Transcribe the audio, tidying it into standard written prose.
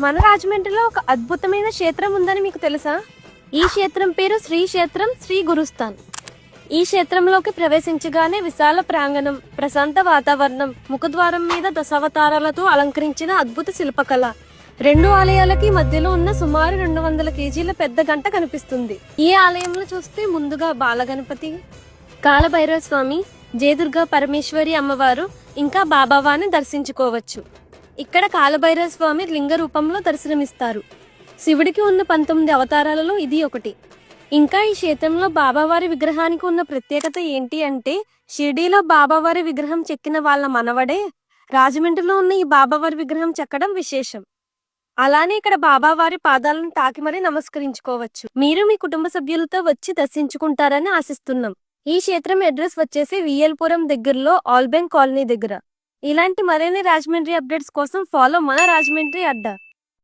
మన రాజమండ్రిలో ఒక అద్భుతమైన క్షేత్రం ఉందని మీకు తెలుసా? ఈ క్షేత్రం పేరు శ్రీ క్షేత్రం శ్రీ గురుస్థాన్. ఈ క్షేత్రంలోకి ప్రవేశించగానే విశాల ప్రాంగణం, ప్రశాంత వాతావరణం, ముఖద్వారం మీద దశావతారాలతో అలంకరించిన అద్భుత శిల్పకళ, రెండు ఆలయాలకి మధ్యలో ఉన్న సుమారు 200 కేజీల పెద్ద గంట కనిపిస్తుంది. ఈ ఆలయంలో చూస్తే ముందుగా బాలగణపతి, కాలభైరవ స్వామి, జయదుర్గ పరమేశ్వరి అమ్మవారు ఇంకా బాబావారిని దర్శించుకోవచ్చు. ఇక్కడ కాలభైరవ స్వామి లింగ రూపంలో దర్శనమిస్తారు. శివుడికి ఉన్న 19 అవతారాలలో ఇది ఒకటి. ఇంకా ఈ క్షేత్రంలో బాబావారి విగ్రహానికి ఉన్న ప్రత్యేకత ఏంటి అంటే, షిర్డీలో బాబావారి విగ్రహం చెక్కిన వాళ్ళ మనవడే రాజమండ్రిలో ఉన్న ఈ బాబావారి విగ్రహం చెక్కడం విశేషం. అలానే ఇక్కడ బాబావారి పాదాలను తాకి మరీ నమస్కరించుకోవచ్చు. మీరు మీ కుటుంబ సభ్యులతో వచ్చి దర్శించుకుంటారని ఆశిస్తున్నాం. ఈ క్షేత్రం అడ్రస్ వచ్చేసి విఎల్పురం దగ్గరలో ఆల్ బ్యాంక్ కాలనీ దగ్గర. ఇలాంటి మరిన్ని రాజమండ్రి అప్డేట్స్ కోసం ఫాలో మన రాజమండ్రి అడ్డా.